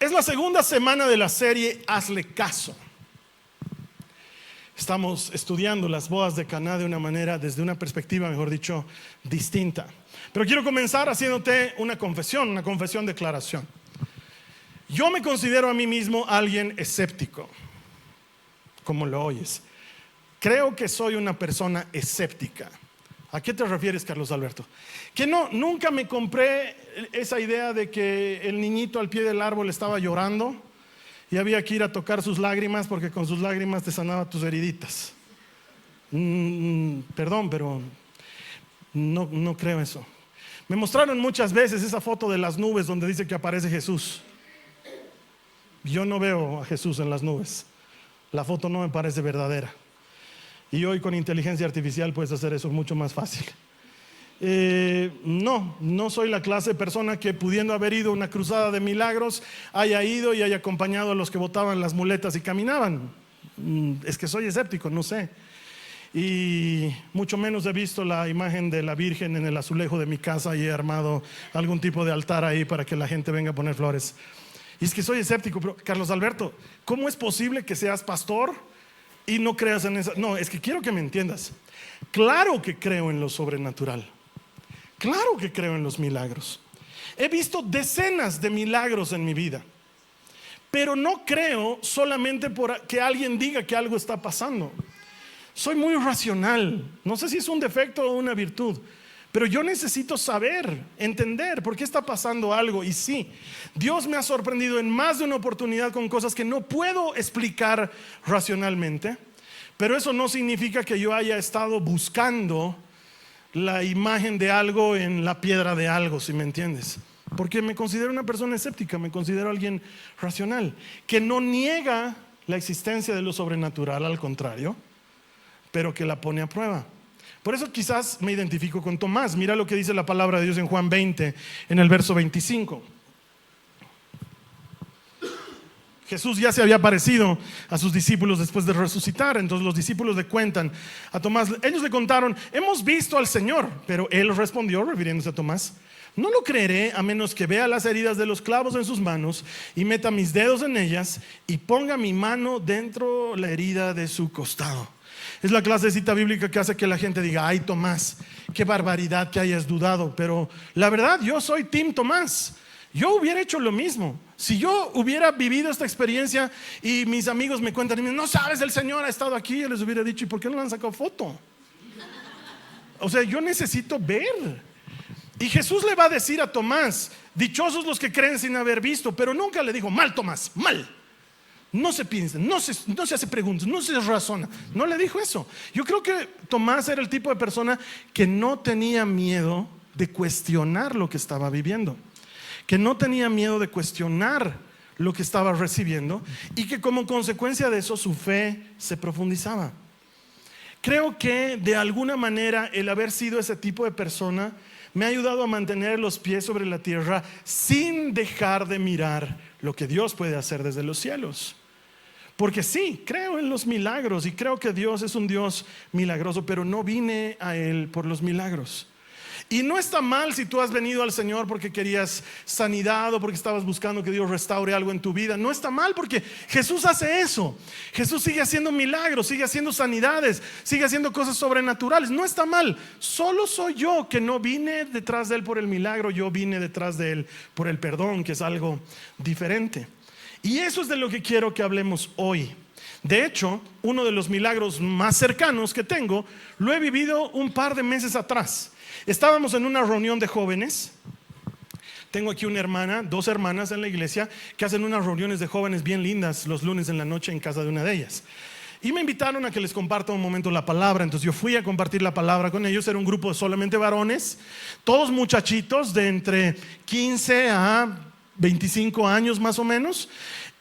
Es la segunda semana de la serie Hazle Caso. Estamos estudiando las bodas de Caná de una manera, desde una perspectiva, mejor dicho, distinta. Pero quiero comenzar haciéndote una confesión declaración. Yo me considero a mí mismo alguien escéptico, como lo oyes. Creo que soy una persona escéptica. ¿A qué te refieres, Carlos Alberto? Que nunca me compré esa idea de que el niñito al pie del árbol estaba llorando y había que ir a tocar sus lágrimas porque con sus lágrimas te sanaba tus heriditas. Perdón, pero no creo eso. Me mostraron muchas veces esa foto de las nubes donde dice que aparece Jesús. Yo no veo a Jesús en las nubes. La foto no me parece verdadera. Y hoy con inteligencia artificial puedes hacer eso mucho más fácil. No soy la clase de persona que, pudiendo haber ido a una cruzada de milagros, haya ido y haya acompañado a los que botaban las muletas y caminaban. Es que soy escéptico, no sé. Y mucho menos he visto la imagen de la Virgen en el azulejo de mi casa y he armado algún tipo de altar ahí para que la gente venga a poner flores. Y es que soy escéptico. Pero Carlos Alberto, ¿cómo es posible que seas pastor y no creas en eso? No, es que quiero que me entiendas. Claro que creo en lo sobrenatural. Claro que creo en los milagros. He visto decenas de milagros en mi vida. Pero no creo solamente por que alguien diga que algo está pasando. Soy muy racional. No sé si es un defecto o una virtud, pero yo necesito saber, entender por qué está pasando algo. Y sí, Dios me ha sorprendido en más de una oportunidad con cosas que no puedo explicar racionalmente. Pero eso no significa que yo haya estado buscando la imagen de algo en la piedra de algo, si me entiendes. Porque me considero una persona escéptica, me considero alguien racional, que no niega la existencia de lo sobrenatural, al contrario, pero que la pone a prueba. Por eso quizás me identifico con Tomás. Mira lo que dice la palabra de Dios en Juan 20, en el verso 25. Jesús ya se había aparecido a sus discípulos después de resucitar. Entonces los discípulos le cuentan a Tomás. Ellos le contaron: hemos visto al Señor. Pero él respondió, refiriéndose a Tomás: no lo creeré a menos que vea las heridas de los clavos en sus manos y meta mis dedos en ellas y ponga mi mano dentro la herida de su costado. Es la clase de cita bíblica que hace que la gente diga: ay, Tomás, qué barbaridad que hayas dudado. Pero la verdad, yo soy Team Tomás. Yo hubiera hecho lo mismo. Si yo hubiera vivido esta experiencia y mis amigos me cuentan y me dicen: no sabes, el Señor ha estado aquí, yo les hubiera dicho: ¿y por qué no le han sacado foto? O sea, yo necesito ver. Y Jesús le va a decir a Tomás: dichosos los que creen sin haber visto. Pero nunca le dijo: mal, Tomás, mal. No se piensa, no se hace preguntas, no se razona. No le dijo eso. Yo creo que Tomás era el tipo de persona que no tenía miedo de cuestionar lo que estaba viviendo, que no tenía miedo de cuestionar lo que estaba recibiendo, y que como consecuencia de eso su fe se profundizaba. Creo que de alguna manera el haber sido ese tipo de persona me ha ayudado a mantener los pies sobre la tierra sin dejar de mirar lo que Dios puede hacer desde los cielos. Porque sí, creo en los milagros y creo que Dios es un Dios milagroso, pero no vine a Él por los milagros. Y no está mal si tú has venido al Señor porque querías sanidad o porque estabas buscando que Dios restaure algo en tu vida. No está mal, porque Jesús hace eso. Jesús sigue haciendo milagros, sigue haciendo sanidades, sigue haciendo cosas sobrenaturales. No está mal. Solo soy yo que no vine detrás de Él por el milagro. Yo vine detrás de Él por el perdón, que es algo diferente. Y eso es de lo que quiero que hablemos hoy. De hecho, uno de los milagros más cercanos que tengo lo he vivido un par de meses atrás. Estábamos en una reunión de jóvenes. Tengo aquí una hermana, dos hermanas en la iglesia que hacen unas reuniones de jóvenes bien lindas los lunes en la noche en casa de una de ellas. Y me invitaron a que les comparta un momento la palabra. Entonces yo fui a compartir la palabra con ellos. Era un grupo de solamente varones, todos muchachitos de entre 15 a 25 años más o menos,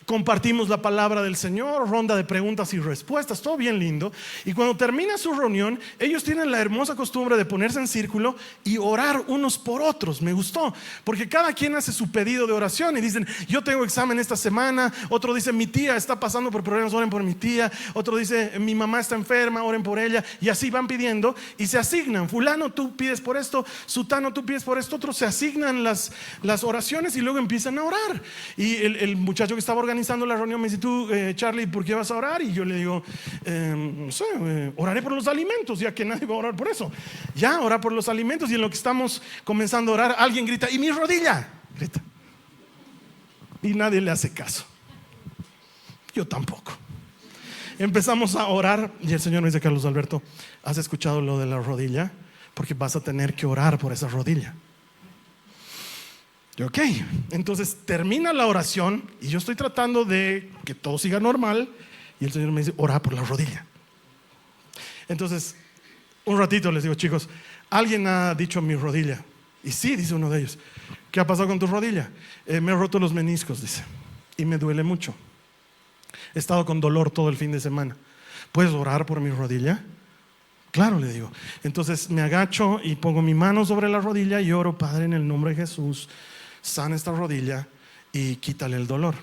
compartimos la palabra del Señor, ronda de preguntas y respuestas, todo bien lindo. Y cuando termina su reunión, ellos tienen la hermosa costumbre de ponerse en círculo y orar unos por otros. Me gustó, porque cada quien hace su pedido de oración y dicen: yo tengo examen esta semana. Otro dice: mi tía está pasando por problemas, oren por mi tía. Otro dice: mi mamá está enferma, oren por ella. Y así van pidiendo y se asignan: fulano, tú pides por esto; sutano, tú pides por esto. Otros se asignan las oraciones y luego empiezan a orar. Y el muchacho que estaba organizando la reunión me dice: tú, Charlie, ¿por qué vas a orar? Y yo le digo: no sé, oraré por los alimentos, ya que nadie va a orar por eso. Ya, orar por los alimentos. Y en lo que estamos comenzando a orar, alguien grita: ¿y mi rodilla? Grita. Y nadie le hace caso. Yo tampoco. Empezamos a orar y el Señor me dice: Carlos Alberto, ¿has escuchado lo de la rodilla? Porque vas a tener que orar por esa rodilla. Y ok, entonces termina la oración y yo estoy tratando de que todo siga normal y el Señor me dice: ora por la rodilla. Entonces, un ratito les digo: chicos, ¿alguien ha dicho mi rodilla? Y sí, dice uno de ellos. ¿Qué ha pasado con tu rodilla? Me he roto los meniscos, dice, y me duele mucho. He estado con dolor todo el fin de semana. ¿Puedes orar por mi rodilla? Claro, le digo. Entonces me agacho y pongo mi mano sobre la rodilla y oro: Padre, en el nombre de Jesús, sana esta rodilla y quítale el dolor.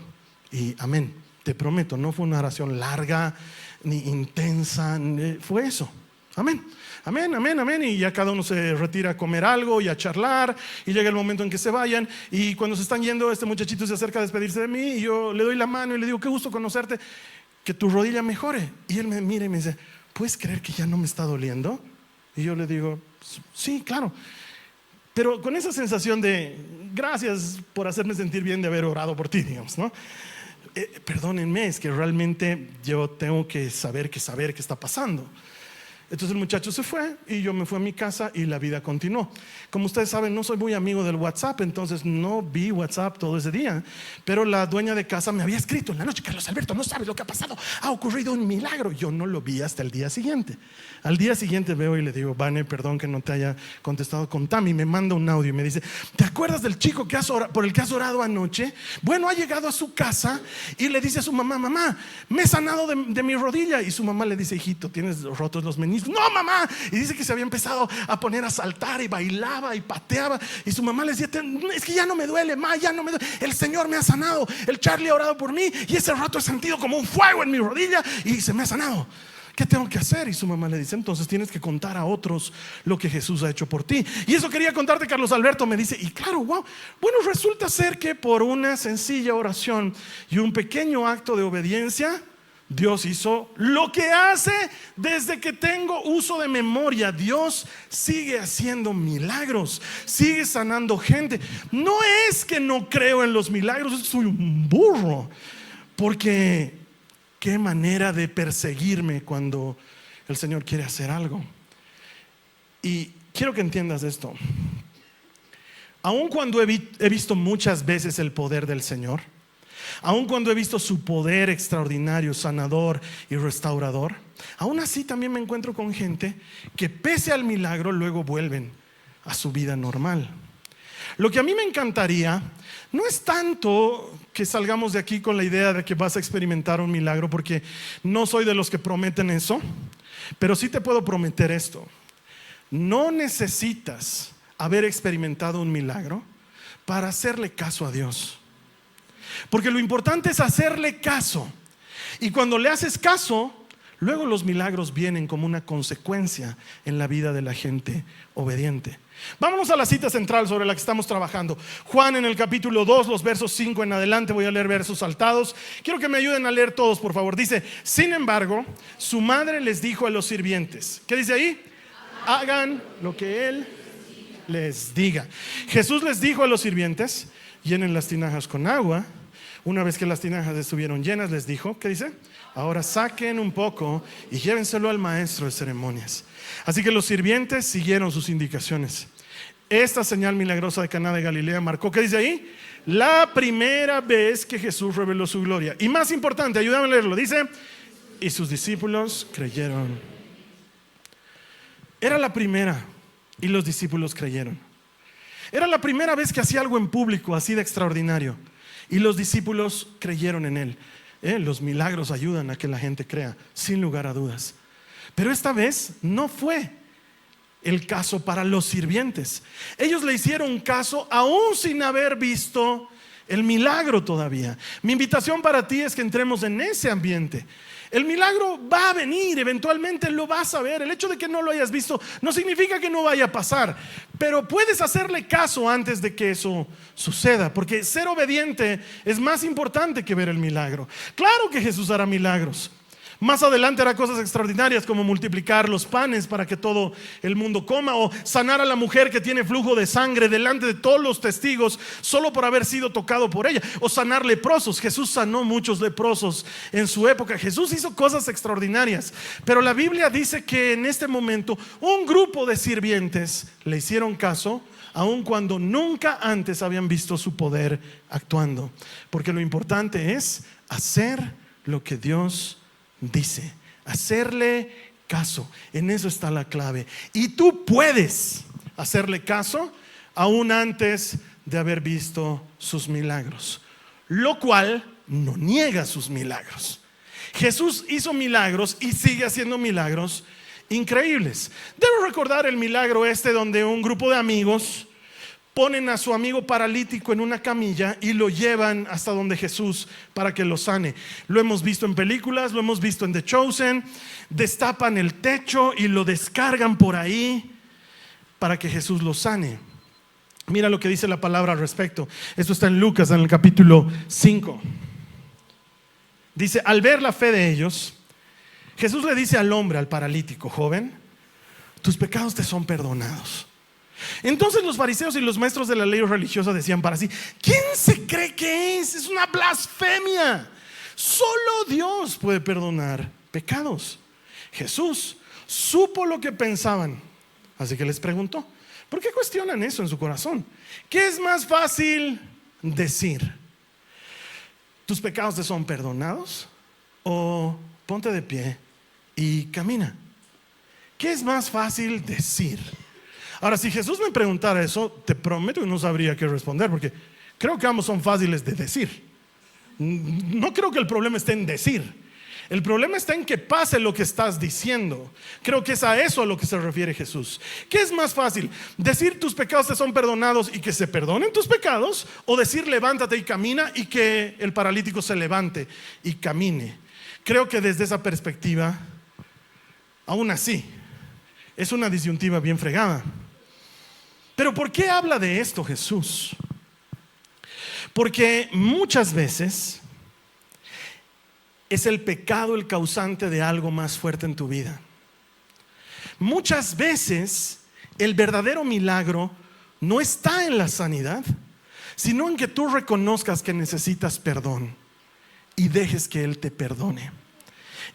Y amén. Te prometo, no fue una oración larga ni intensa, fue eso. Amén, amén, amén, amén. Y ya cada uno se retira a comer algo y a charlar. Y llega el momento en que se vayan. Y cuando se están yendo, este muchachito se acerca a despedirse de mí. Y yo le doy la mano y le digo: qué gusto conocerte, que tu rodilla mejore. Y él me mira y me dice: ¿puedes creer que ya no me está doliendo? Y yo le digo: sí, claro. Pero con esa sensación de: gracias por hacerme sentir bien de haber orado por ti, digamos, ¿no? Perdónenme, es que realmente yo tengo que saber qué está pasando. Entonces el muchacho se fue y yo me fui a mi casa y la vida continuó. Como ustedes saben, no soy muy amigo del WhatsApp, entonces no vi WhatsApp todo ese día. Pero la dueña de casa me había escrito en la noche: Carlos Alberto, no sabes lo que ha pasado, ha ocurrido un milagro. Yo no lo vi hasta el día siguiente. Al día siguiente veo y le digo: Vane, perdón que no te haya contestado. Contame. Y me manda un audio y me dice: ¿te acuerdas del chico por el que has orado anoche? Bueno, ha llegado a su casa y le dice a su mamá: mamá, me he sanado de mi rodilla. Y su mamá le dice: hijito, tienes rotos los meniscos. No, mamá. Y dice que se había empezado a poner a saltar y bailaba y pateaba. Y su mamá le decía: es que ya no me duele, ma, ya no me duele. El Señor me ha sanado. El Charlie ha orado por mí y ese rato he sentido como un fuego en mi rodilla y se me ha sanado. ¿Qué tengo que hacer? Y su mamá le dice: entonces tienes que contar a otros lo que Jesús ha hecho por ti. Y eso quería contarte, Carlos Alberto. Me dice: y claro, wow. Bueno, resulta ser que por una sencilla oración y un pequeño acto de obediencia, Dios hizo lo que hace desde que tengo uso de memoria. Dios sigue haciendo milagros, sigue sanando gente. No es que no creo en los milagros, es que soy un burro. Porque qué manera de perseguirme cuando el Señor quiere hacer algo. Y quiero que entiendas esto. Aun cuando he visto muchas veces el poder del Señor, aun cuando he visto su poder extraordinario, sanador y restaurador, aún así también me encuentro con gente que pese al milagro luego vuelven a su vida normal. Lo que a mí me encantaría no es tanto que salgamos de aquí con la idea de que vas a experimentar un milagro, porque no soy de los que prometen eso, pero sí te puedo prometer esto: no necesitas haber experimentado un milagro para hacerle caso a Dios. Porque lo importante es hacerle caso. Y cuando le haces caso, luego los milagros vienen como una consecuencia en la vida de la gente obediente. Vámonos a la cita central sobre la que estamos trabajando. Juan, en el capítulo 2, los versos 5 en adelante. Voy a leer versos saltados. Quiero que me ayuden a leer todos, por favor. Dice: sin embargo, su madre les dijo a los sirvientes. ¿Qué dice ahí? Hagan lo que Él les diga. Jesús les dijo a los sirvientes: llenen las tinajas con agua. Una vez que las tinajas estuvieron llenas, les dijo: ¿qué dice? Ahora saquen un poco y llévenselo al maestro de ceremonias. Así que los sirvientes siguieron sus indicaciones. Esta señal milagrosa de Caná de Galilea marcó, ¿qué dice ahí? La primera vez que Jesús reveló su gloria. Y más importante, ayúdame a leerlo. Dice: y sus discípulos creyeron. Era la primera y los discípulos creyeron. Era la primera vez que hacía algo en público así de extraordinario. Y los discípulos creyeron en él. Los milagros ayudan a que la gente crea, sin lugar a dudas. Pero esta vez no fue el caso para los sirvientes. Ellos le hicieron caso aún sin haber visto el milagro todavía. Mi invitación para ti es que entremos en ese ambiente. El milagro va a venir, eventualmente lo vas a ver. El hecho de que no lo hayas visto no significa que no vaya a pasar, pero puedes hacerle caso antes de que eso suceda, porque ser obediente es más importante que ver el milagro. Claro que Jesús hará milagros. Más adelante hará cosas extraordinarias como multiplicar los panes para que todo el mundo coma, o sanar a la mujer que tiene flujo de sangre delante de todos los testigos solo por haber sido tocado por ella, o sanar leprosos. Jesús sanó muchos leprosos en su época. Jesús hizo cosas extraordinarias, pero la Biblia dice que en este momento un grupo de sirvientes le hicieron caso, aun cuando nunca antes habían visto su poder actuando, porque lo importante es hacer lo que Dios dice, hacerle caso. En eso está la clave. Y tú puedes hacerle caso aún antes de haber visto sus milagros, lo cual no niega sus milagros. Jesús hizo milagros y sigue haciendo milagros increíbles. Debo recordar el milagro donde un grupo de amigos ponen a su amigo paralítico en una camilla y lo llevan hasta donde Jesús para que lo sane. Lo hemos visto en películas, lo hemos visto en The Chosen. Destapan el techo y lo descargan por ahí para que Jesús lo sane. Mira lo que dice la palabra al respecto. Esto está en Lucas, en el capítulo 5. Dice: al ver la fe de ellos, Jesús le dice al hombre, al paralítico: joven, tus pecados te son perdonados. Entonces los fariseos y los maestros de la ley religiosa decían para sí: ¿quién se cree que es? Es una blasfemia. Solo Dios puede perdonar pecados. Jesús supo lo que pensaban, así que les preguntó: ¿por qué cuestionan eso en su corazón? ¿Qué es más fácil decir? ¿Tus pecados te son perdonados? ¿O ponte de pie y camina? ¿Qué es más fácil decir? Ahora, si Jesús me preguntara eso, te prometo que no sabría qué responder, porque creo que ambos son fáciles de decir. No creo que el problema esté en decir. El problema está en que pase lo que estás diciendo. Creo que es a eso a lo que se refiere Jesús. ¿Qué es más fácil? ¿Decir tus pecados te son perdonados y que se perdonen tus pecados? ¿O decir levántate y camina y que el paralítico se levante y camine? Creo que desde esa perspectiva, aún así, es una disyuntiva bien fregada. Pero ¿por qué habla de esto Jesús? Porque muchas veces es el pecado el causante de algo más fuerte en tu vida. Muchas veces el verdadero milagro no está en la sanidad, sino en que tú reconozcas que necesitas perdón y dejes que Él te perdone.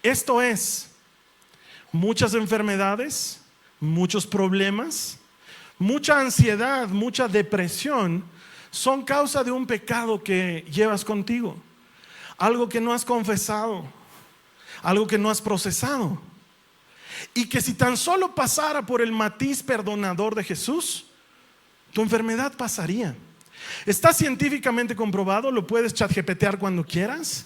Esto es, muchas enfermedades, muchos problemas, mucha ansiedad, mucha depresión son causa de un pecado que llevas contigo, algo que no has confesado, algo que no has procesado, y que si tan solo pasara por el matiz perdonador de Jesús, tu enfermedad pasaría. Está científicamente comprobado, lo puedes chatGPTear cuando quieras.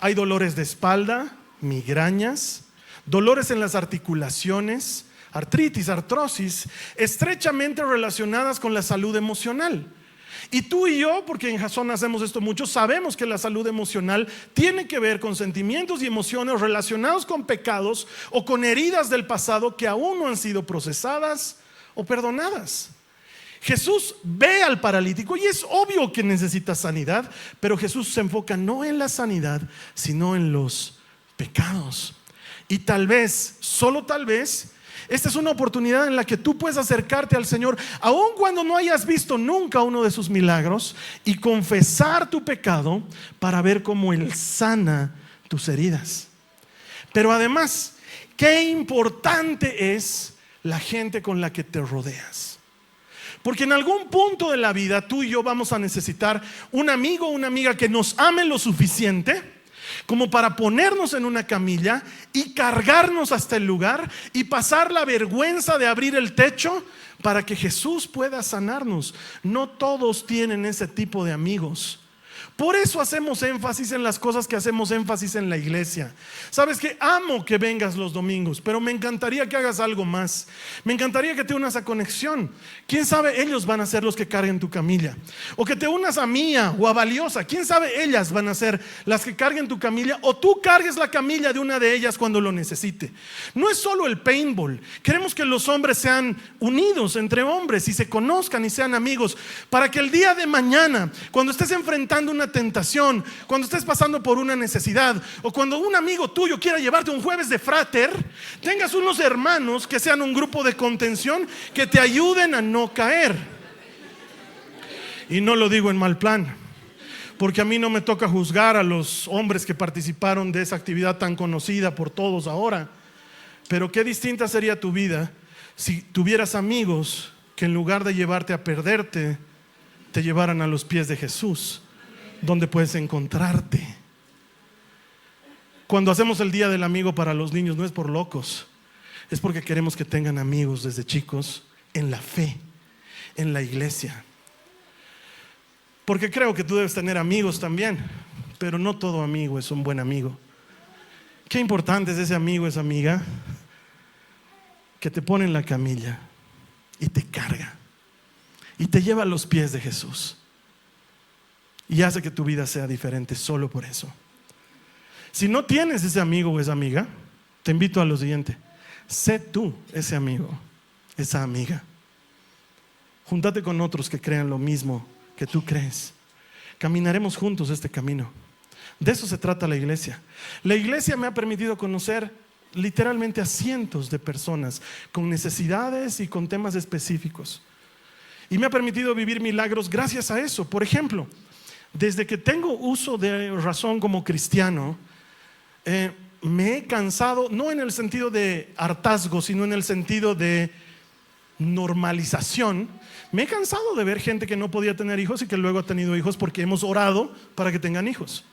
Hay dolores de espalda, migrañas, dolores en las articulaciones, artritis, artrosis, estrechamente relacionadas con la salud emocional. Y tú y yo, porque en Jasón hacemos esto mucho, sabemos que la salud emocional tiene que ver con sentimientos y emociones relacionados con pecados o con heridas del pasado que aún no han sido procesadas o perdonadas. Jesús ve al paralítico y es obvio que necesita sanidad, pero Jesús se enfoca no en la sanidad, sino en los pecados. Y tal vez, solo tal vez, esta es una oportunidad en la que tú puedes acercarte al Señor, aun cuando no hayas visto nunca uno de sus milagros, y confesar tu pecado para ver cómo Él sana tus heridas. Pero además, qué importante es la gente con la que te rodeas. Porque en algún punto de la vida tú y yo vamos a necesitar un amigo o una amiga que nos ame lo suficiente como para ponernos en una camilla y cargarnos hasta el lugar y pasar la vergüenza de abrir el techo para que Jesús pueda sanarnos. No todos tienen ese tipo de amigos. Por eso hacemos énfasis en las cosas que hacemos énfasis en la iglesia. Sabes que amo que vengas los domingos, pero me encantaría que hagas algo más. Me encantaría que te unas a Conexión. Quién sabe, ellos van a ser los que carguen tu camilla. O que te unas a Mía o a Valiosa. Quién sabe, ellas van a ser las que carguen tu camilla, o tú cargues la camilla de una de ellas cuando lo necesite. No es solo el paintball. Queremos que los hombres sean unidos entre hombres y se conozcan y sean amigos, para que el día de mañana, cuando estés enfrentando una tentación, cuando estés pasando por una necesidad, o cuando un amigo tuyo quiera llevarte un jueves de frater, tengas unos hermanos que sean un grupo de contención, que te ayuden a no caer. Y no lo digo en mal plan, porque a mí no me toca juzgar a los hombres que participaron de esa actividad tan conocida por todos ahora. Pero qué distinta sería tu vida si tuvieras amigos que en lugar de llevarte a perderte, te llevaran a los pies de Jesús, donde puedes encontrarte. Cuando hacemos el Día del Amigo para los niños, no es por locos, es porque queremos que tengan amigos desde chicos en la fe, en la iglesia. Porque creo que tú debes tener amigos también, pero no todo amigo es un buen amigo. Qué importante es ese amigo, esa amiga que te pone en la camilla y te carga y te lleva a los pies de Jesús y hace que tu vida sea diferente solo por eso. Si no tienes ese amigo o esa amiga, te invito a lo siguiente: sé tú ese amigo, esa amiga. Júntate con otros que crean lo mismo que tú crees. Caminaremos juntos este camino. De eso se trata la iglesia. La iglesia me ha permitido conocer literalmente a cientos de personas con necesidades y con temas específicos. Y me ha permitido vivir milagros gracias a eso. Por ejemplo, desde que tengo uso de razón como cristiano, me he cansado, no en el sentido de hartazgo, sino en el sentido de normalización. Me he cansado de ver gente que no podía tener hijos y que luego ha tenido hijos porque hemos orado para que tengan hijos.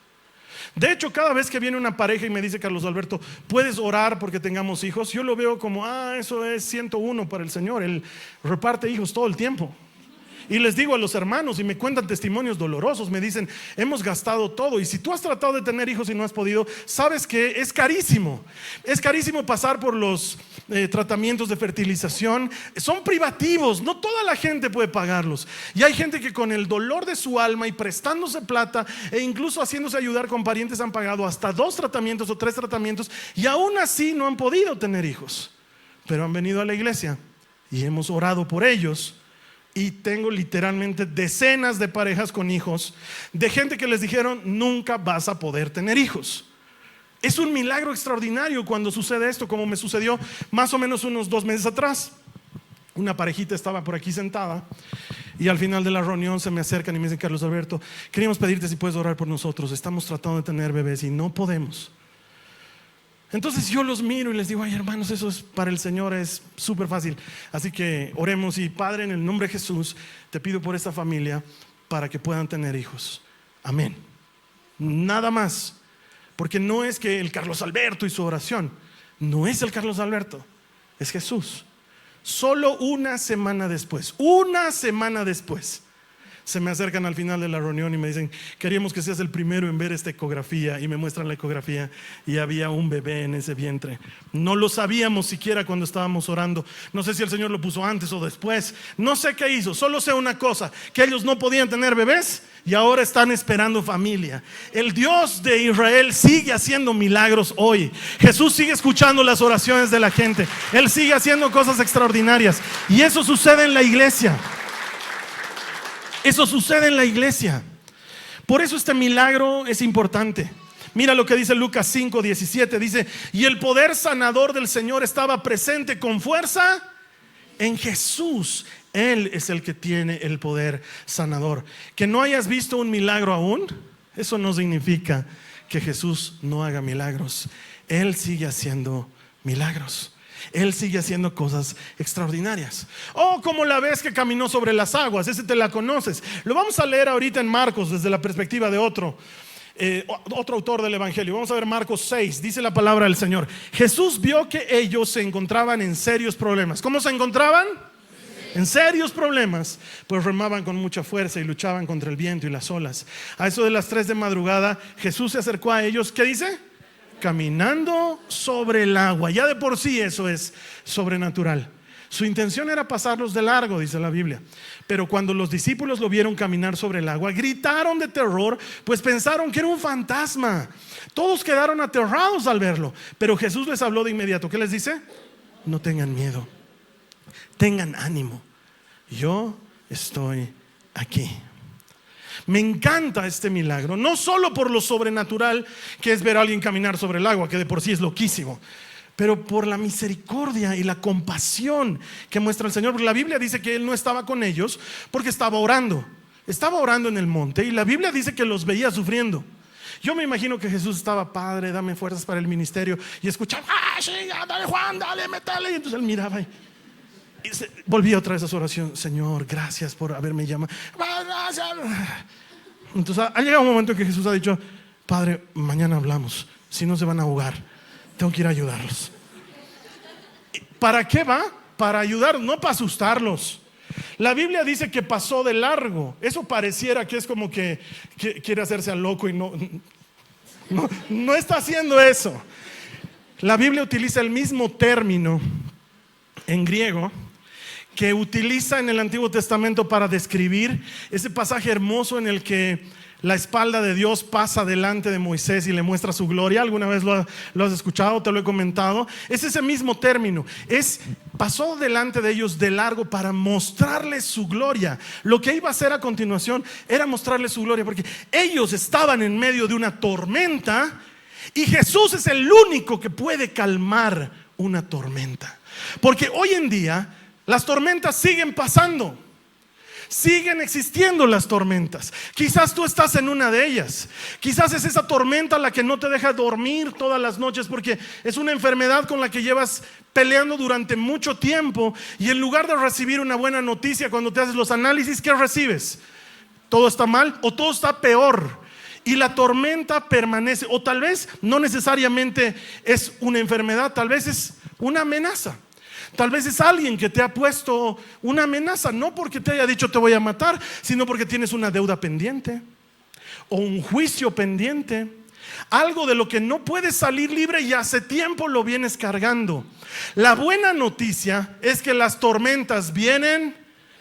De hecho, cada vez que viene una pareja y me dice: Carlos Alberto, ¿puedes orar porque tengamos hijos?, yo lo veo como: eso es 101 para el Señor. Él reparte hijos todo el tiempo. Y les digo a los hermanos, y me cuentan testimonios dolorosos, me dicen: hemos gastado todo. Y si tú has tratado de tener hijos y no has podido, sabes que es carísimo. Es carísimo pasar por los tratamientos de fertilización. Son privativos, no toda la gente puede pagarlos. Y hay gente que con el dolor de su alma y prestándose plata e incluso haciéndose ayudar con parientes han pagado hasta 2 tratamientos o 3 tratamientos y aún así no han podido tener hijos. Pero han venido a la iglesia y hemos orado por ellos. Y tengo literalmente decenas de parejas con hijos, de gente que les dijeron: nunca vas a poder tener hijos. Es un milagro extraordinario cuando sucede esto, como me sucedió más o menos unos 2 meses atrás. Una parejita estaba por aquí sentada y al final de la reunión se me acercan y me dicen: Carlos Alberto, queríamos pedirte si puedes orar por nosotros. Estamos tratando de tener bebés y no podemos. Entonces yo los miro y les digo: ay, hermanos, eso es para el Señor, es súper fácil. Así que oremos. Y Padre, en el nombre de Jesús, te pido por esta familia para que puedan tener hijos. Amén. Nada más. Porque no es que el Carlos Alberto y su oración, no es el Carlos Alberto, es Jesús. Solo una semana después, se me acercan al final de la reunión y me dicen: queríamos que seas el primero en ver esta ecografía. Y me muestran la ecografía y había un bebé en ese vientre. No lo sabíamos siquiera cuando estábamos orando. No sé si el Señor lo puso antes o después, no sé qué hizo. Solo sé una cosa: que ellos no podían tener bebés y ahora están esperando familia. El Dios de Israel sigue haciendo milagros hoy. Jesús sigue escuchando las oraciones de la gente. Él sigue haciendo cosas extraordinarias. Y eso sucede en la iglesia. Eso sucede en la iglesia. Por eso este milagro es importante. Mira lo que dice Lucas 5:17. Dice: y el poder sanador del Señor estaba presente con fuerza en Jesús. Él es el que tiene el poder sanador. Que no hayas visto un milagro aún, eso no significa que Jesús no haga milagros. Él sigue haciendo milagros. Él sigue haciendo cosas extraordinarias. Como la vez que caminó sobre las aguas. Ese te la conoces. Lo vamos a leer ahorita en Marcos desde la perspectiva de otro autor del evangelio. Vamos a ver Marcos 6. Dice la palabra del Señor: Jesús vio que ellos se encontraban en serios problemas. ¿Cómo se encontraban? en serios problemas, pues remaban con mucha fuerza y luchaban contra el viento y las olas. A eso de las 3 de madrugada, Jesús se acercó a ellos, ¿qué dice? Caminando sobre el agua. Ya de por sí eso es sobrenatural. Su intención era pasarlos de largo, dice la Biblia. Pero cuando los discípulos lo vieron caminar sobre el agua, gritaron de terror, pues pensaron que era un fantasma. Todos quedaron aterrados al verlo. Pero Jesús les habló de inmediato. ¿Qué les dice? No tengan miedo, tengan ánimo. Yo estoy aquí. Me encanta este milagro, no solo por lo sobrenatural que es ver a alguien caminar sobre el agua, que de por sí es loquísimo, pero por la misericordia y la compasión que muestra el Señor. Porque la Biblia dice que Él no estaba con ellos porque estaba orando en el monte, y la Biblia dice que los veía sufriendo. Yo me imagino que Jesús estaba: Padre, dame fuerzas para el ministerio, y escuchaba: sí, dale Juan, dale, métale. Y entonces Él miraba y volvía otra vez a su oración: Señor, gracias por haberme llamado. Gracias. Entonces ha llegado un momento en que Jesús ha dicho: Padre, mañana hablamos, si no se van a ahogar, tengo que ir a ayudarlos. ¿Para qué va? Para ayudar, no para asustarlos. La Biblia dice que pasó de largo. Eso pareciera que es como que quiere hacerse al loco, y no está haciendo eso. La Biblia utiliza el mismo término en griego que utiliza en el Antiguo Testamento para describir ese pasaje hermoso en el que la espalda de Dios pasa delante de Moisés y le muestra su gloria. ¿Alguna vez lo has escuchado? Te lo he comentado. Es ese mismo término. Pasó delante de ellos de largo para mostrarles su gloria. Lo que iba a hacer a continuación era mostrarles su gloria, porque ellos estaban en medio de una tormenta, y Jesús es el único que puede calmar una tormenta. Porque hoy en día las tormentas siguen pasando. Siguen existiendo las tormentas. Quizás tú estás en una de ellas. Quizás es esa tormenta la que no te deja dormir todas las noches, porque es una enfermedad con la que llevas peleando durante mucho tiempo, y en lugar de recibir una buena noticia cuando te haces los análisis, ¿qué recibes? Todo está mal o todo está peor. Y la tormenta permanece. O tal vez no necesariamente es una enfermedad, tal vez es una amenaza. Tal vez es alguien que te ha puesto una amenaza, no porque te haya dicho te voy a matar, sino porque tienes una deuda pendiente o un juicio pendiente, algo de lo que no puedes salir libre y hace tiempo lo vienes cargando. La buena noticia es que las tormentas vienen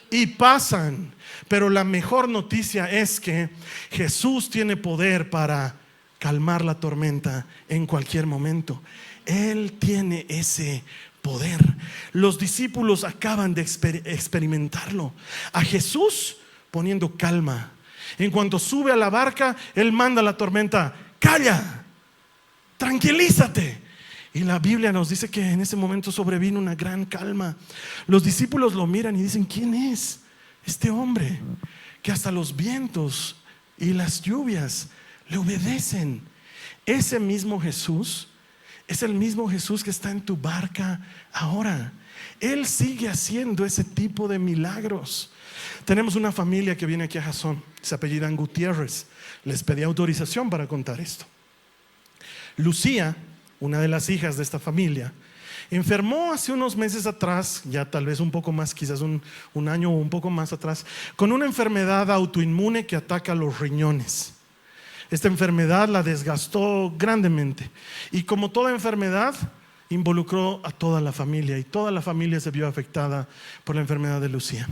y pasan, pero la mejor noticia es que Jesús tiene poder para calmar la tormenta en cualquier momento. Él tiene ese poder. Los discípulos acaban de experimentarlo. A Jesús poniendo calma. En cuanto sube a la barca, Él manda a la tormenta: calla, tranquilízate. Y la Biblia nos dice que en ese momento sobrevino una gran calma. Los discípulos lo miran y dicen: ¿quién es este hombre que hasta los vientos y las lluvias le obedecen? Ese mismo Jesús es el mismo Jesús que está en tu barca ahora. Él sigue haciendo ese tipo de milagros. Tenemos una familia que viene aquí a Jasón, se apellidan Gutiérrez. Les pedí autorización para contar esto. Lucía, una de las hijas de esta familia, enfermó hace unos meses atrás, ya tal vez un poco más, quizás un año o un poco más atrás, con una enfermedad autoinmune que ataca los riñones. Esta enfermedad la desgastó grandemente, y como toda enfermedad involucró a toda la familia, y toda la familia se vio afectada por la enfermedad de Lucía.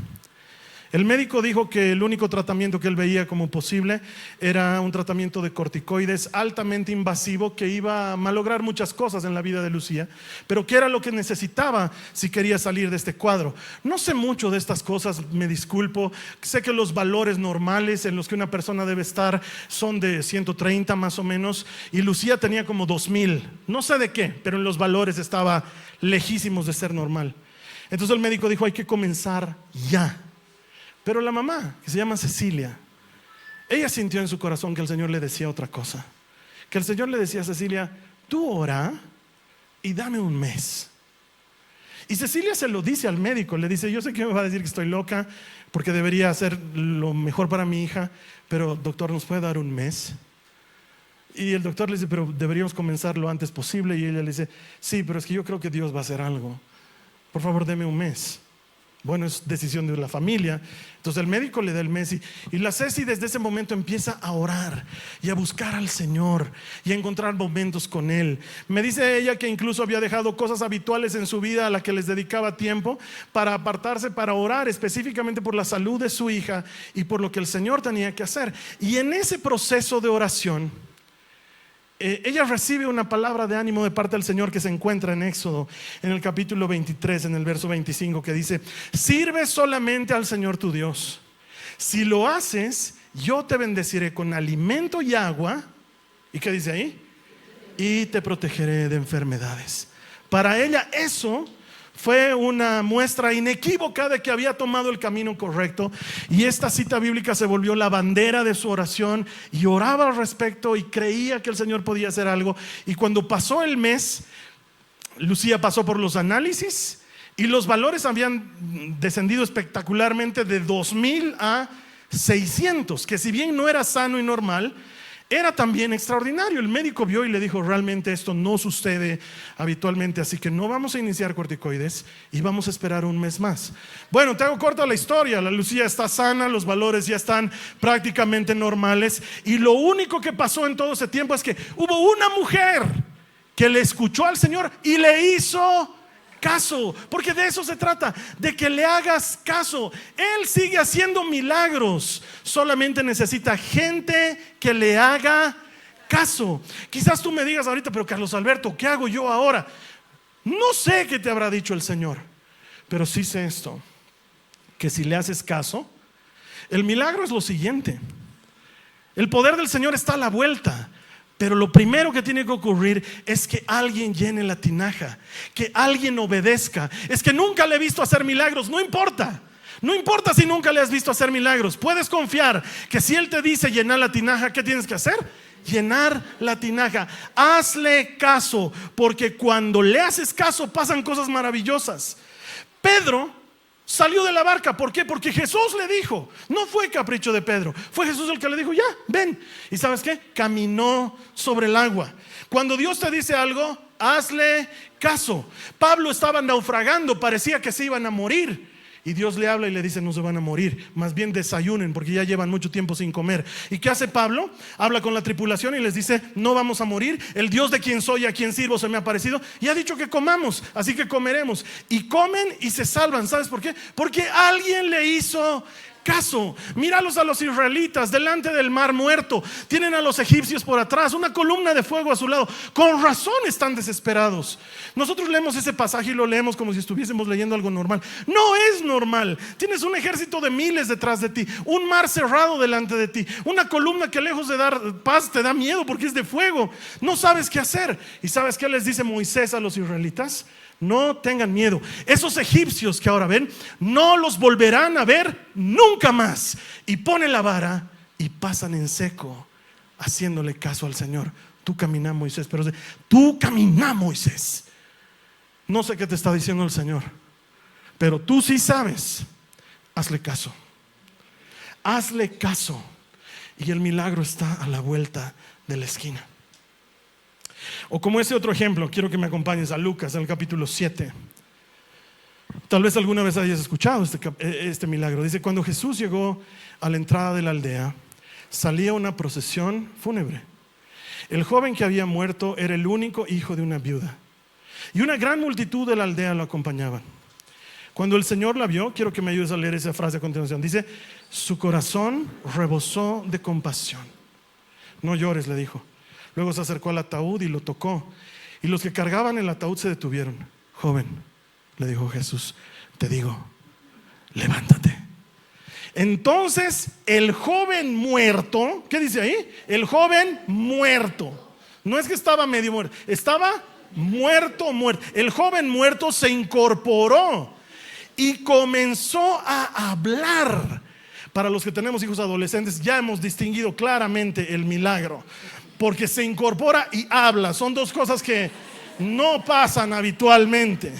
El médico dijo que el único tratamiento que él veía como posible era un tratamiento de corticoides altamente invasivo que iba a malograr muchas cosas en la vida de Lucía, pero que era lo que necesitaba si quería salir de este cuadro. No sé mucho de estas cosas, me disculpo. Sé que los valores normales en los que una persona debe estar son de 130 más o menos, y Lucía tenía como 2000. No sé de qué, pero en los valores estaba lejísimos de ser normal. Entonces el médico dijo: hay que comenzar ya. Pero la mamá, que se llama Cecilia, ella sintió en su corazón que el Señor le decía otra cosa. Que el Señor le decía a Cecilia: tú ora y dame un mes. Y Cecilia se lo dice al médico, le dice: yo sé que me va a decir que estoy loca porque debería hacer lo mejor para mi hija, pero doctor, ¿nos puede dar un mes? Y el doctor le dice: pero deberíamos comenzar lo antes posible. Y ella le dice: sí, pero es que yo creo que Dios va a hacer algo. Por favor, deme un mes. Bueno, es decisión de la familia. Entonces el médico le da el mes y la Ceci desde ese momento empieza a orar y a buscar al Señor y a encontrar momentos con Él. Me dice ella que incluso había dejado cosas habituales en su vida a las que les dedicaba tiempo para apartarse, para orar específicamente por la salud de su hija y por lo que el Señor tenía que hacer. Y en ese proceso de oración, ella recibe una palabra de ánimo de parte del Señor que se encuentra en Éxodo, en el capítulo 23, en el verso 25, que dice: sirve solamente al Señor tu Dios. Si lo haces, yo te bendeciré con alimento y agua. ¿Y qué dice ahí? Y te protegeré de enfermedades. Para ella eso fue una muestra inequívoca de que había tomado el camino correcto, y esta cita bíblica se volvió la bandera de su oración, y oraba al respecto y creía que el Señor podía hacer algo. Y cuando pasó el mes, Lucía pasó por los análisis y los valores habían descendido espectacularmente de 2000 a 600, que si bien no era sano y normal, era también extraordinario. El médico vio y le dijo: realmente esto no sucede habitualmente, así que no vamos a iniciar corticoides y vamos a esperar un mes más. Bueno, te hago corta la historia. La Lucía está sana, los valores ya están prácticamente normales, y lo único que pasó en todo ese tiempo es que hubo una mujer que le escuchó al Señor y le hizo caso, porque de eso se trata, de que le hagas caso. Él sigue haciendo milagros, solamente necesita gente que le haga caso. Quizás tú me digas ahorita: pero Carlos Alberto, ¿qué hago yo ahora? No sé qué te habrá dicho el Señor, pero sí sé esto, que si le haces caso, el milagro es lo siguiente: el poder del Señor está a la vuelta. Pero lo primero que tiene que ocurrir es que alguien llene la tinaja, que alguien obedezca. Es que nunca le he visto hacer milagros. No importa, no importa si nunca le has visto hacer milagros. Puedes confiar que si Él te dice llenar la tinaja, ¿qué tienes que hacer? Llenar la tinaja. Hazle caso, porque cuando le haces caso pasan cosas maravillosas. Pedro salió de la barca. ¿Por qué? Porque Jesús le dijo. No fue capricho de Pedro, fue Jesús el que le dijo: ya, ven. ¿Y sabes qué? Caminó sobre el agua. Cuando Dios te dice algo, hazle caso. Pablo estaba naufragando, parecía que se iban a morir, y Dios le habla y le dice: no se van a morir, más bien desayunen, porque ya llevan mucho tiempo sin comer. ¿Y qué hace Pablo? Habla con la tripulación y les dice: no vamos a morir, el Dios de quien soy, a quien sirvo, se me ha aparecido y ha dicho que comamos, así que comeremos. Y comen y se salvan. ¿Sabes por qué? Porque alguien le hizo caso. Míralos a los israelitas delante del mar muerto. Tienen a los egipcios por atrás, una columna de fuego a su lado. Con razón están desesperados. Nosotros leemos ese pasaje y lo leemos como si estuviésemos leyendo algo normal. No es normal. Tienes un ejército de miles detrás de ti, un mar cerrado delante de ti, una columna que lejos de dar paz te da miedo porque es de fuego. No sabes qué hacer. ¿Y sabes qué les dice Moisés a los israelitas? No tengan miedo. Esos egipcios que ahora ven, no los volverán a ver nunca más. Y pone la vara y pasan en seco, haciéndole caso al Señor. Tú camina, Moisés. Pero tú camina, Moisés. No sé qué te está diciendo el Señor, pero tú sí sabes. Hazle caso. Hazle caso. Y el milagro está a la vuelta de la esquina. O como ese otro ejemplo, quiero que me acompañes a Lucas, en el capítulo 7. Tal vez alguna vez hayas escuchado este milagro. Dice: cuando Jesús llegó a la entrada de la aldea, salía una procesión fúnebre. El joven que había muerto era el único hijo de una viuda, y una gran multitud de la aldea lo acompañaban. Cuando el Señor la vio, quiero que me ayudes a leer esa frase a continuación. Dice: su corazón rebosó de compasión. No llores, le dijo. Luego se acercó al ataúd y lo tocó, y los que cargaban el ataúd se detuvieron. Joven, le dijo Jesús, te digo, levántate. Entonces el joven muerto, ¿qué dice ahí? El joven muerto. No es que estaba medio muerto, estaba muerto. El joven muerto se incorporó y comenzó a hablar. Para los que tenemos hijos adolescentes, ya hemos distinguido claramente el milagro, porque se incorpora y habla. Son dos cosas que no pasan habitualmente.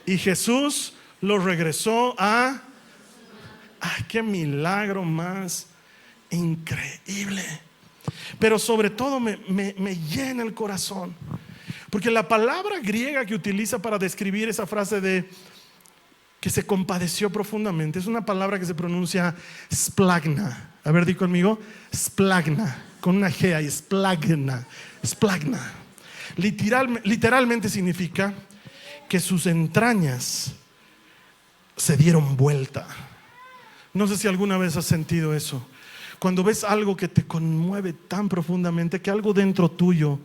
Y Jesús lo regresó a... ¡Ay, qué milagro más increíble! Pero sobre todo me llena el corazón, porque la palabra griega que utiliza para describir esa frase de que se compadeció profundamente. Es una palabra que se pronuncia splagna. A ver, di conmigo, splagna, con una G ahí, splagna, splagna. Literalmente significa que sus entrañas se dieron vuelta. No sé si alguna vez has sentido eso. Cuando ves algo que te conmueve tan profundamente que algo dentro tuyo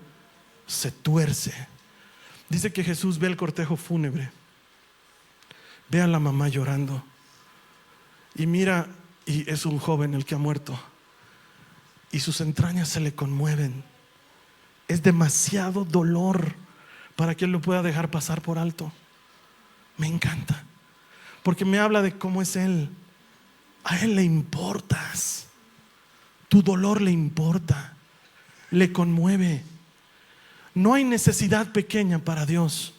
se tuerce. Dice que Jesús ve el cortejo fúnebre, ve a la mamá llorando y mira, y es un joven el que ha muerto y sus entrañas se le conmueven. Es demasiado dolor para que él lo pueda dejar pasar por alto. Me encanta, porque me habla de cómo es él. A él le importas. Tu dolor le importa, le conmueve. No hay necesidad pequeña para Dios.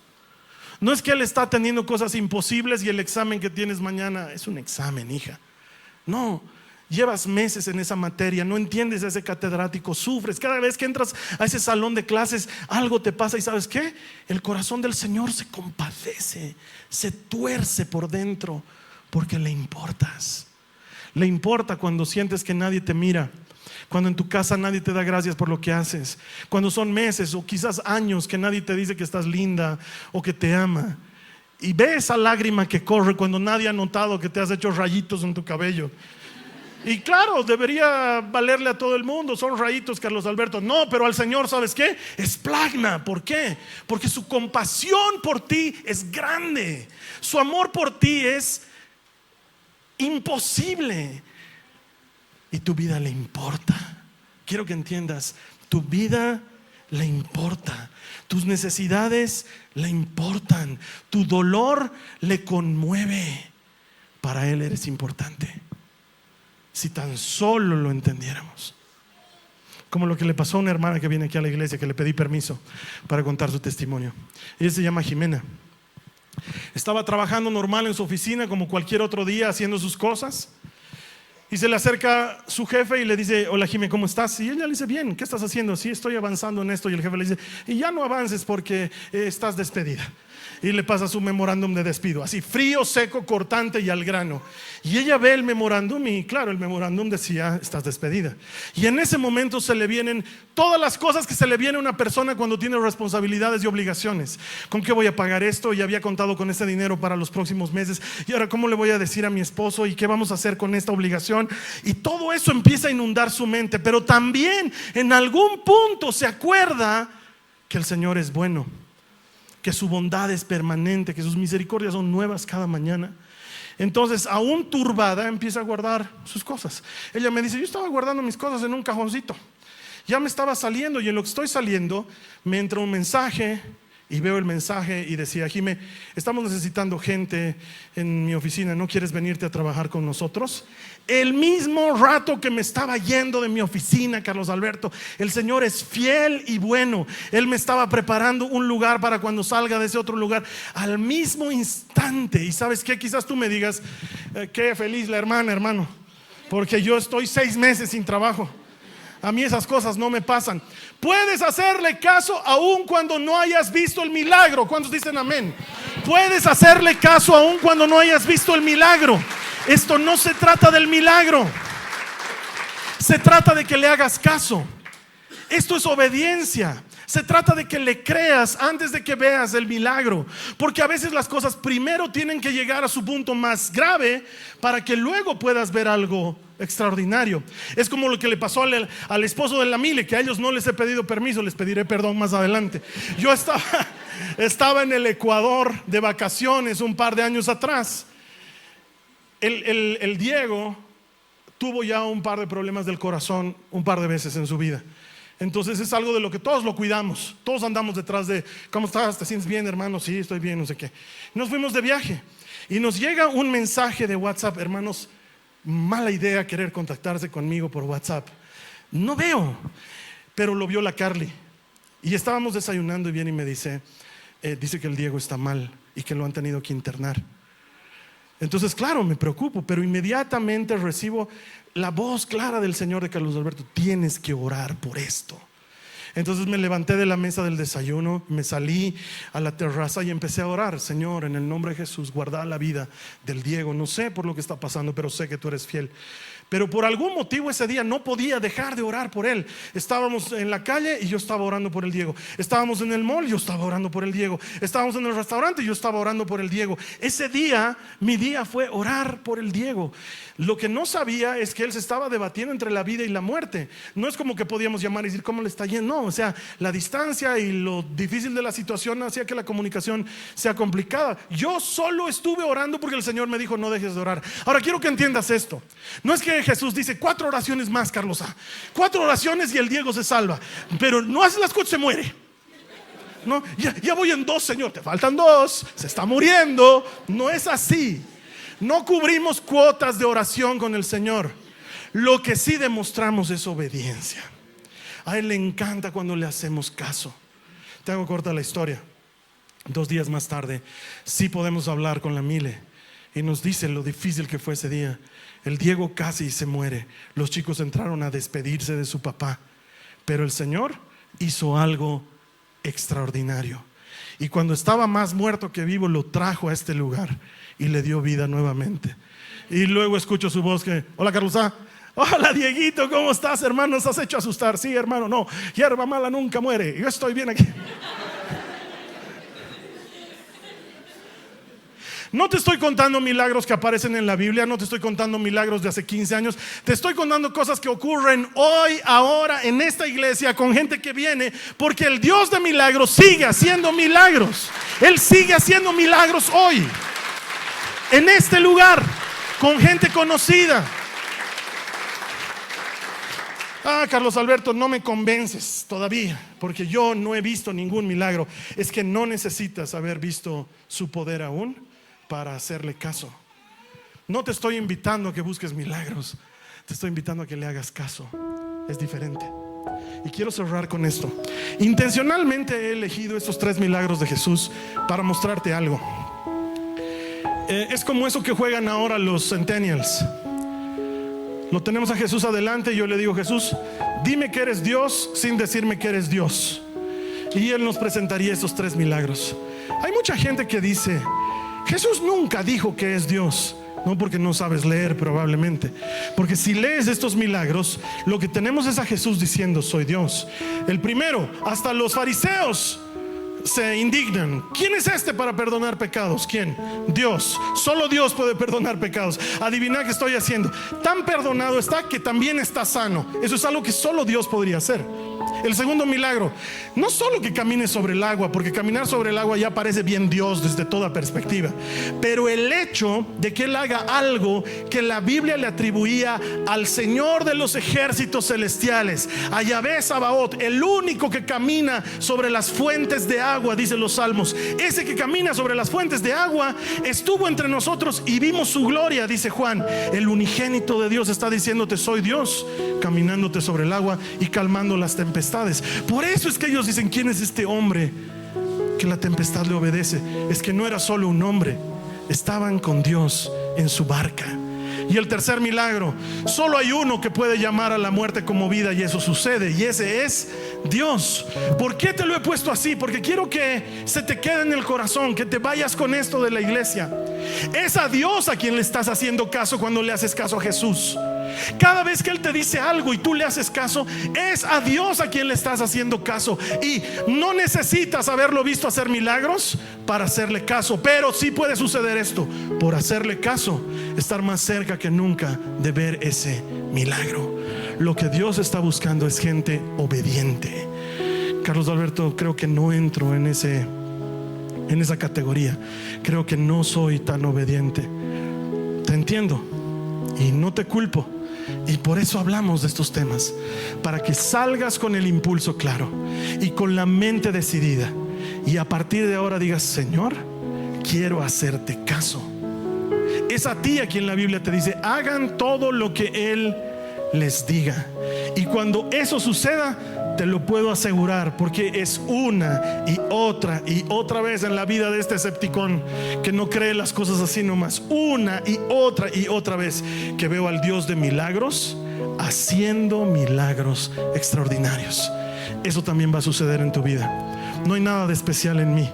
No es que Él está teniendo cosas imposibles y el examen que tienes mañana es un examen, hija. No, llevas meses en esa materia, no entiendes a ese catedrático, sufres. Cada vez que entras a ese salón de clases, algo te pasa y ¿sabes qué? El corazón del Señor se compadece, se tuerce por dentro porque le importas. Le importa cuando sientes que nadie te mira, cuando en tu casa nadie te da gracias por lo que haces, cuando son meses o quizás años que nadie te dice que estás linda o que te ama. Y ve esa lágrima que corre cuando nadie ha notado que te has hecho rayitos en tu cabello. Y claro, debería valerle a todo el mundo, son rayitos, Carlos Alberto. No, pero al Señor, ¿sabes qué? Esplagna. ¿Por qué? Porque su compasión por ti es grande. Su amor por ti es imposible. Y tu vida le importa. Quiero que entiendas, tu vida le importa, tus necesidades le importan, tu dolor le conmueve. Para Él eres importante. Si tan solo lo entendiéramos. Como lo que le pasó a una hermana que viene aquí a la iglesia, que le pedí permiso para contar su testimonio. Ella se llama Jimena. Estaba trabajando normal en su oficina como cualquier otro día, haciendo sus cosas. Y se le acerca su jefe y le dice: hola Jimé, ¿cómo estás? Y ella le dice: bien, ¿qué estás haciendo? Sí, estoy avanzando en esto. Y el jefe le dice: y ya no avances porque estás despedida. Y le pasa su memorándum de despido, así frío, seco, cortante y al grano. Y ella ve el memorándum y claro, el memorándum decía: estás despedida. Y en ese momento se le vienen todas las cosas que se le viene a una persona cuando tiene responsabilidades y obligaciones. ¿Con qué voy a pagar esto? Y había contado con ese dinero para los próximos meses. Y ahora, ¿cómo le voy a decir a mi esposo? ¿Y qué vamos a hacer con esta obligación? Y todo eso empieza a inundar su mente. Pero también en algún punto se acuerda que el Señor es bueno, que su bondad es permanente, que sus misericordias son nuevas cada mañana. Entonces, aún turbada, empieza a guardar sus cosas. Ella me dice: yo estaba guardando mis cosas en un cajoncito, ya me estaba saliendo, y en lo que estoy saliendo me entra un mensaje. Y veo el mensaje y decía: Jimé, estamos necesitando gente en mi oficina, ¿no quieres venirte a trabajar con nosotros? El mismo rato que me estaba yendo de mi oficina, Carlos Alberto, el Señor es fiel y bueno. Él me estaba preparando un lugar para cuando salga de ese otro lugar, al mismo instante. Y ¿sabes qué? Quizás tú me digas: qué feliz la hermana, hermano, porque yo estoy 6 meses sin trabajo. A mí esas cosas no me pasan. Puedes hacerle caso aún cuando no hayas visto el milagro. ¿Cuántos dicen amén? Puedes hacerle caso aún cuando no hayas visto el milagro. Esto no se trata del milagro, se trata de que le hagas caso. Esto es obediencia. Se trata de que le creas antes de que veas el milagro. Porque a veces las cosas primero tienen que llegar a su punto más grave para que luego puedas ver algo extraordinario. Es como lo que le pasó al esposo de la Mile, que a ellos no les he pedido permiso, les pediré perdón más adelante. Yo estaba en el Ecuador de vacaciones un par de años atrás. El Diego tuvo ya un par de problemas del corazón un par de veces en su vida. Entonces es algo de lo que todos lo cuidamos. Todos andamos detrás de: ¿cómo estás? ¿Te sientes bien, hermano? Sí, estoy bien, no sé qué. Nos fuimos de viaje y nos llega un mensaje de WhatsApp. Hermanos, mala idea querer contactarse conmigo por WhatsApp. No veo, pero lo vio la Carly. Y estábamos desayunando y viene y me dice: dice que el Diego está mal y que lo han tenido que internar. Entonces, claro, me preocupo, pero inmediatamente recibo la voz clara del Señor de Carlos Alberto: tienes que orar por esto. Entonces me levanté de la mesa del desayuno, me salí a la terraza y empecé a orar. Señor, en el nombre de Jesús, guarda la vida del Diego. No sé por lo que está pasando, pero sé que tú eres fiel. Pero por algún motivo ese día no podía dejar de orar por él. Estábamos en la calle y yo estaba orando por el Diego. Estábamos en el mall y yo estaba orando por el Diego. Estábamos en el restaurante y yo estaba orando por el Diego. Ese día, mi día fue orar por el Diego. Lo que no sabía es que él se estaba debatiendo entre la vida y la muerte. No es como que podíamos llamar y decir cómo le está yendo. No, o sea, la distancia y lo difícil de la situación hacía que la comunicación sea complicada. Yo solo estuve orando porque el Señor me dijo no dejes de orar. Ahora quiero que entiendas esto. No es que Jesús dice 4 oraciones más, Carlos. 4 oraciones y el Diego se salva. Pero no hace las 4, se muere. No, ya voy en 2, Señor, te faltan 2, se está muriendo. No es así. No cubrimos cuotas de oración con el Señor. Lo que sí demostramos es obediencia. A Él le encanta cuando le hacemos caso. Te hago corta la historia. 2 días más tarde sí podemos hablar con la Mile y nos dice lo difícil que fue ese día. El Diego casi se muere. Los chicos entraron a despedirse de su papá, pero el Señor hizo algo extraordinario. Y cuando estaba más muerto que vivo, lo trajo a este lugar y le dio vida nuevamente. Y luego escucho su voz que: hola, Carlos. Hola, Dieguito, ¿cómo estás, hermano? ¿Nos has hecho asustar? Sí, hermano, no, hierba mala nunca muere. Yo estoy bien aquí. No te estoy contando milagros que aparecen en la Biblia. No te estoy contando milagros de hace 15 años. Te estoy contando cosas que ocurren hoy, ahora, en esta iglesia, con gente que viene, porque el Dios de milagros sigue haciendo milagros. Él sigue haciendo milagros hoy, en este lugar, con gente conocida. Carlos Alberto, no me convences todavía, porque yo no he visto ningún milagro. Es que no necesitas haber visto su poder aún para hacerle caso. No te estoy invitando a que busques milagros, te estoy invitando a que le hagas caso. Es diferente. Y quiero cerrar con esto. Intencionalmente he elegido estos 3 milagros de Jesús para mostrarte algo. Es como eso que juegan ahora los Centennials. Lo tenemos a Jesús adelante y yo le digo: Jesús, dime que eres Dios sin decirme que eres Dios. Y Él nos presentaría esos 3 milagros. Hay mucha gente que dice: Jesús nunca dijo que es Dios. No, porque no sabes leer probablemente. Porque si lees estos milagros, lo que tenemos es a Jesús diciendo: soy Dios. El primero, hasta los fariseos se indignan. ¿Quién es este para perdonar pecados? ¿Quién? Dios. Solo Dios puede perdonar pecados. Adivina qué estoy haciendo. Tan perdonado está que también está sano. Eso es algo que solo Dios podría hacer. El segundo milagro, no solo que camine sobre el agua, porque caminar sobre el agua ya parece bien Dios desde toda perspectiva, pero el hecho de que Él haga algo que la Biblia le atribuía al Señor de los ejércitos celestiales, a Yahvé Sabaoth, el único que camina sobre las fuentes de agua, dicen los salmos. Ese que camina sobre las fuentes de agua estuvo entre nosotros y vimos su gloria, dice Juan. El unigénito de Dios está diciéndote: soy Dios, caminándote sobre el agua y calmando las tempestades. Por eso es que ellos dicen: ¿quién es este hombre que la tempestad le obedece? Es que no era solo un hombre, estaban con Dios en su barca. Y el tercer milagro, solo hay uno que puede llamar a la muerte como vida, y eso sucede, y ese es Dios. ¿Por qué te lo he puesto así? Porque quiero que se te quede en el corazón, que te vayas con esto de la iglesia. Es a Dios a quien le estás haciendo caso cuando le haces caso a Jesús. Cada vez que Él te dice algo y tú le haces caso, es a Dios a quien le estás haciendo caso. Y no necesitas haberlo visto hacer milagros para hacerle caso, pero sí puede suceder esto: por hacerle caso, estar más cerca que nunca de ver ese milagro. Lo que Dios está buscando es gente obediente. Carlos Alberto, creo que no entro en esa categoría. Creo que no soy tan obediente. Te entiendo y no te culpo. Y por eso hablamos de estos temas, para que salgas con el impulso claro y con la mente decidida, y a partir de ahora digas: Señor, quiero hacerte caso. Es a ti a quien la Biblia te dice: hagan todo lo que Él les diga. Y cuando eso suceda, te lo puedo asegurar, porque es una y otra vez en la vida de este escepticón que no cree las cosas así nomás. Una y otra vez que veo al Dios de milagros haciendo milagros extraordinarios. eso también va a suceder en tu vida. No hay nada de especial en mí.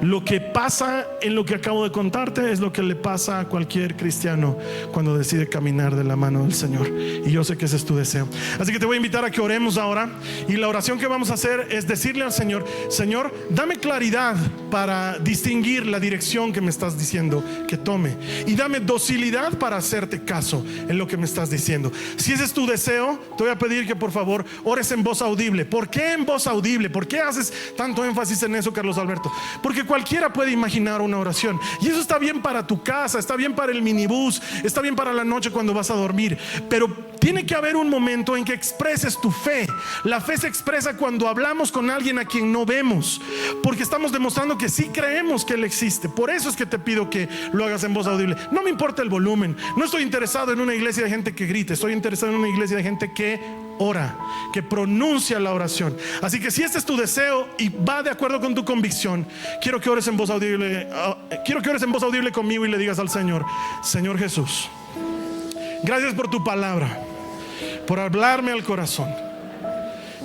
Lo que pasa en lo que acabo de contarte es lo que le pasa a cualquier cristiano cuando decide caminar de la mano del Señor. Y yo sé que ese es tu deseo. Así que te voy a invitar a que oremos ahora. Y la oración que vamos a hacer es decirle al Señor: Señor, dame claridad para distinguir la dirección que me estás diciendo que tome. Y dame docilidad para hacerte caso en lo que me estás diciendo. Si ese es tu deseo, te voy a pedir que por favor ores en voz audible. ¿Por qué en voz audible? ¿Por qué haces tanto énfasis en eso, Carlos Alberto? Porque cualquiera puede imaginar una oración, y eso está bien para tu casa, está bien para el minibús, está bien para la noche cuando vas a dormir, pero tiene que haber un momento en que expreses tu fe. La fe se expresa cuando hablamos con alguien a quien no vemos, porque estamos demostrando que sí creemos que Él existe. Por eso es que te pido que lo hagas en voz audible. No me importa el volumen, no estoy interesado en una iglesia de gente que grite, estoy interesado en una iglesia de gente que ora, que pronuncia la oración. Así que si este es tu deseo y va de acuerdo con tu convicción, quiero que ores en voz audible. Quiero que ores en voz audible conmigo y le digas al Señor: Señor Jesús, gracias por tu palabra, por hablarme al corazón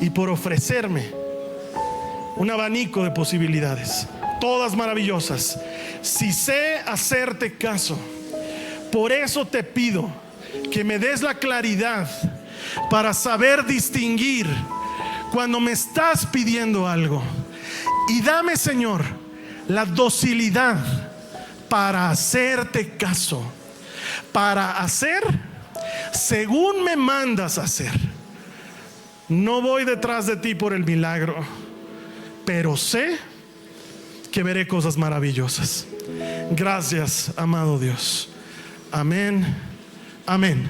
y por ofrecerme un abanico de posibilidades, todas maravillosas, si sé hacerte caso. Por eso te pido que me des la claridad para saber distinguir cuando me estás pidiendo algo, y dame, Señor, la docilidad para hacerte caso, para hacer según me mandas hacer. No voy detrás de ti por el milagro, pero sé que veré cosas maravillosas. Gracias, amado Dios. Amén. Amén.